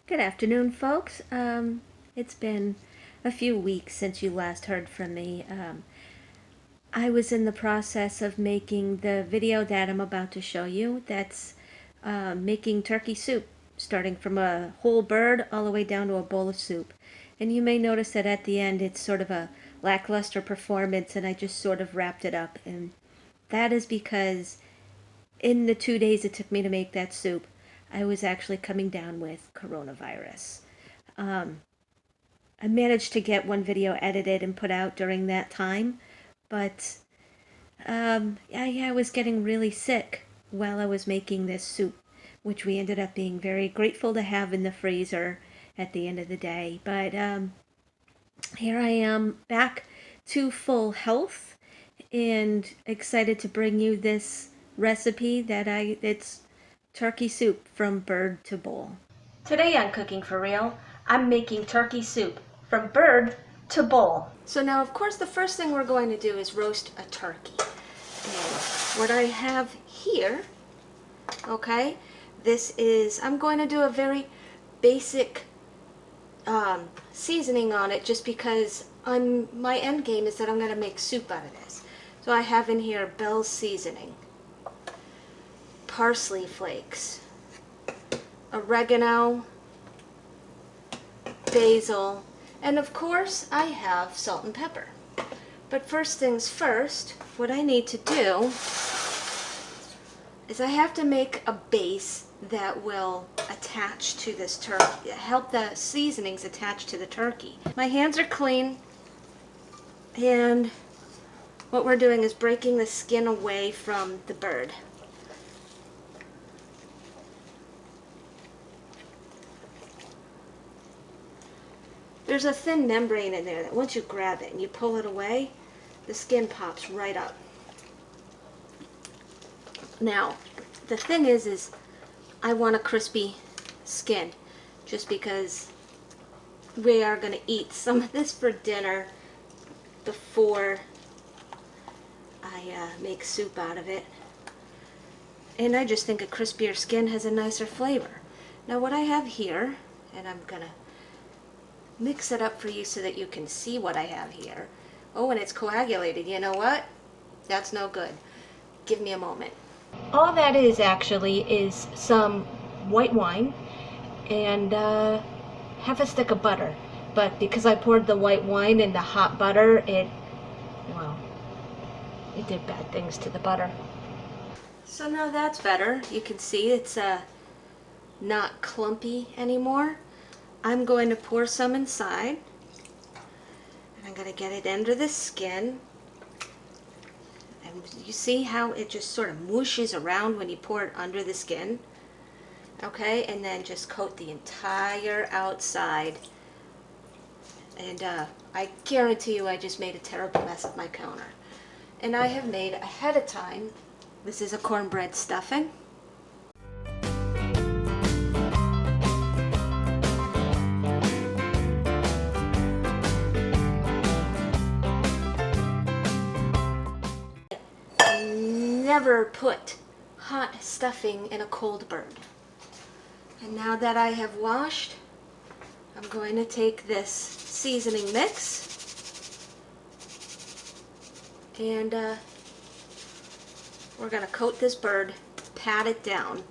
Good afternoon, folks. It's been a few weeks since you last heard from me. I was in the process of making the video that I'm about to show you. That's making turkey soup, starting from a whole bird all the way down to a bowl of soup. And you may notice that at the end it's sort of a lackluster performance, and I just sort of wrapped it up. And that is because in the 2 days it took me to make that soup, I was actually coming down with coronavirus. I managed to get one video edited and put out during that time, but I was getting really sick while I was making this soup, which we ended up being very grateful to have in the freezer at the end of the day. But here I am back to full health and excited to bring you this recipe it's turkey soup from bird to bowl. Today on Cooking for Real, I'm making turkey soup from bird to bowl. So now, of course, the first thing we're going to do is roast a turkey. And what I have here, okay, I'm going to do a very basic seasoning on it just because my end game is that I'm going to make soup out of this. So I have in here Bell's seasoning, parsley flakes, oregano, basil, and of course I have salt and pepper. But first things first, what I need to do is I have to make a base that will attach to this turkey, help the seasonings attach to the turkey. My hands are clean, and what we're doing is breaking the skin away from the bird. There's a thin membrane in there that once you grab it and you pull it away, the skin pops right up. Now, the thing is I want a crispy skin just because we are going to eat some of this for dinner before I make soup out of it. And I just think a crispier skin has a nicer flavor. Now what I have here, and I'm going to mix it up for you so that you can see what I have here. Oh, and it's coagulated. You know what? That's no good. Give me a moment. All that is actually is some white wine and half a stick of butter. But because I poured the white wine in the hot butter, it did bad things to the butter. So now that's better. You can see it's not clumpy anymore. I'm going to pour some inside, and I'm going to get it under the skin. And you see how it just sort of mooshes around when you pour it under the skin? Okay, and then just coat the entire outside. And I guarantee you I just made a terrible mess of my counter. And I have made ahead of time, this is a cornbread stuffing. Never put hot stuffing in a cold bird. And now that I have washed, I'm going to take this seasoning mix and we're going to coat this bird, pat it down.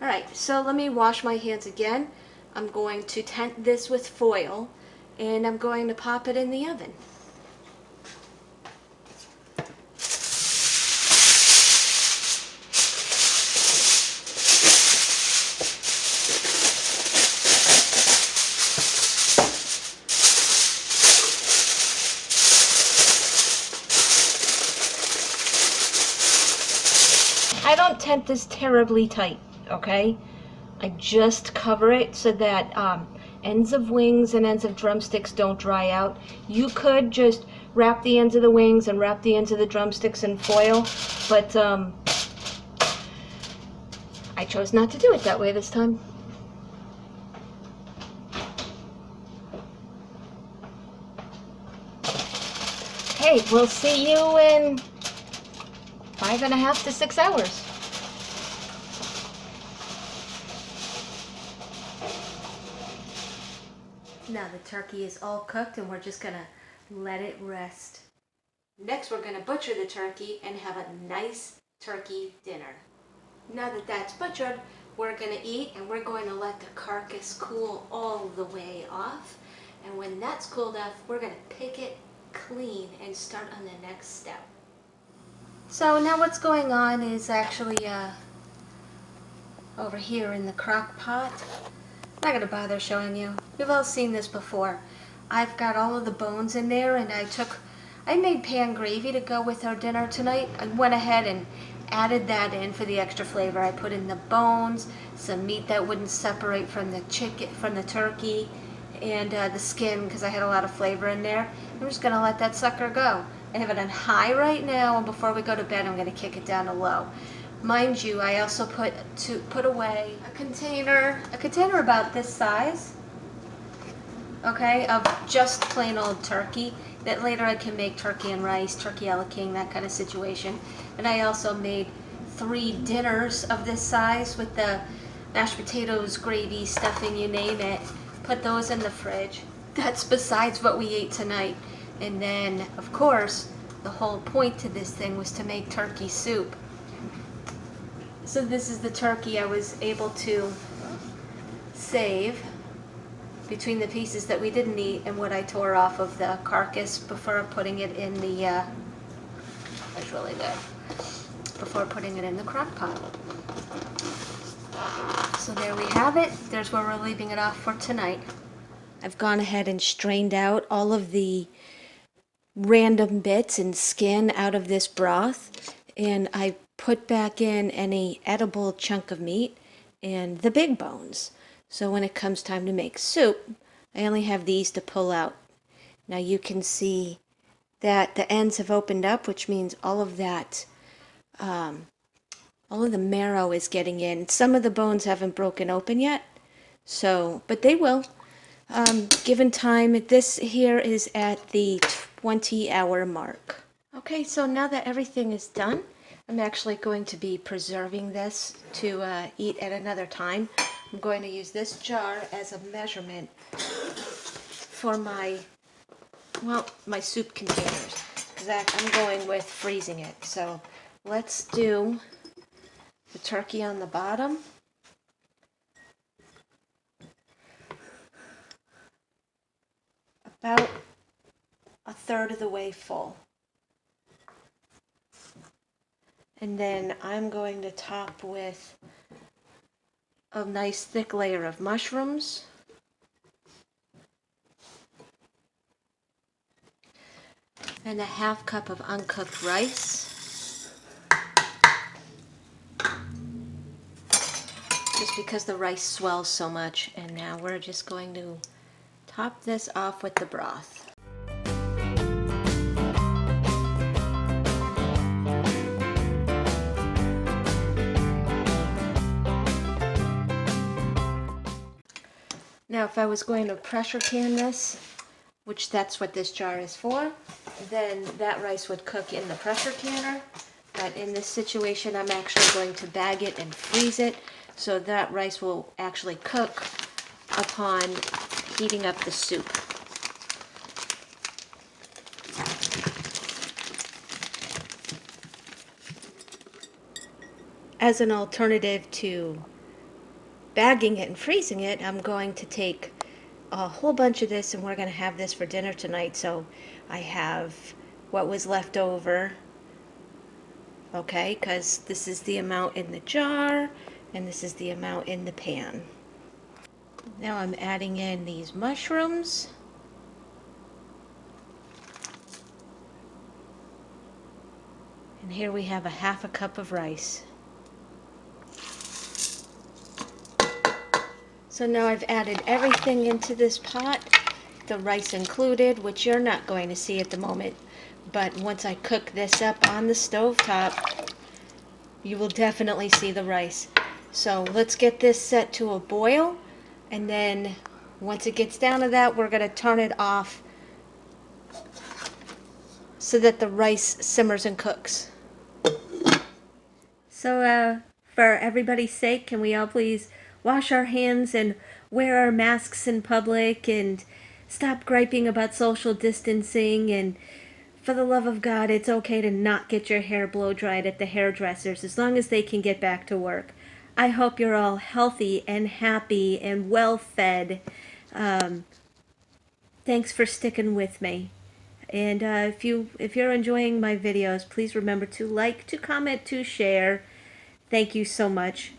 Alright, so let me wash my hands again. I'm going to tent this with foil and I'm going to pop it in the oven. I don't tent this terribly tight, okay? I just cover it so that ends of wings and ends of drumsticks don't dry out. You could just wrap the ends of the wings and wrap the ends of the drumsticks in foil, but I chose not to do it that way this time. Hey, we'll see you in 5.5 to 6 hours. Now the turkey is all cooked and we're just gonna let it rest. Next we're gonna butcher the turkey and have a nice turkey dinner. Now that that's butchered, we're gonna eat and we're going to let the carcass cool all the way off. And when that's cooled off, we're gonna pick it clean and start on the next step. So now what's going on is actually over here in the crock pot. I'm not going to bother showing you. You've all seen this before. I've got all of the bones in there and I made pan gravy to go with our dinner tonight. I went ahead and added that in for the extra flavor. I put in the bones, some meat that wouldn't separate from the chicken, from the turkey, and the skin because I had a lot of flavor in there. I'm just going to let that sucker go. I have it on high right now, and before we go to bed I'm going to kick it down to low. Mind you, I also put away a container about this size, okay, of just plain old turkey that later I can make turkey and rice, turkey a la king, that kind of situation. And I also made 3 dinners of this size with the mashed potatoes, gravy, stuffing, you name it. Put those in the fridge. That's besides what we ate tonight. And then, of course, the whole point to this thing was to make turkey soup. So this is the turkey I was able to save between the pieces that we didn't eat and what I tore off of the carcass before putting it in the, that's really good, before putting it in the crock pot. So there we have it. There's where we're leaving it off for tonight. I've gone ahead and strained out all of the random bits and skin out of this broth, and I put back in any edible chunk of meat and the big bones. So when it comes time to make soup, I only have these to pull out. Now you can see that the ends have opened up, which means all of that, all of the marrow is getting in. Some of the bones haven't broken open yet, so, but they will. Given time, this here is at the 20-hour mark. Okay, so now that everything is done, I'm actually going to be preserving this to eat at another time. I'm going to use this jar as a measurement for my soup containers, because I'm going with freezing it. So let's do the turkey on the bottom. About 1/3 of the way full. And then I'm going to top with a nice thick layer of mushrooms. And a 1/2 cup of uncooked rice. Just because the rice swells so much. And now we're just going to top this off with the broth. Now if I was going to pressure can this, which that's what this jar is for, then that rice would cook in the pressure canner. But in this situation I'm actually going to bag it and freeze it, so that rice will actually cook upon heating up the soup. As an alternative to bagging it and freezing it, I'm going to take a whole bunch of this and we're going to have this for dinner tonight. So I have what was left over, okay, because this is the amount in the jar and this is the amount in the pan. Now I'm adding in these mushrooms. And here we have a 1/2 cup of rice. So now I've added everything into this pot, the rice included, which you're not going to see at the moment. But once I cook this up on the stove top, you will definitely see the rice. So let's get this set to a boil, and then once it gets down to that, we're going to turn it off so that the rice simmers and cooks. So for everybody's sake, can we all please wash our hands and wear our masks in public and stop griping about social distancing? And for the love of God, it's okay to not get your hair blow dried at the hairdressers as long as they can get back to work. I hope you're all healthy and happy and well fed. Thanks for sticking with me. And if you're enjoying my videos, please remember to like, to comment, to share. Thank you so much.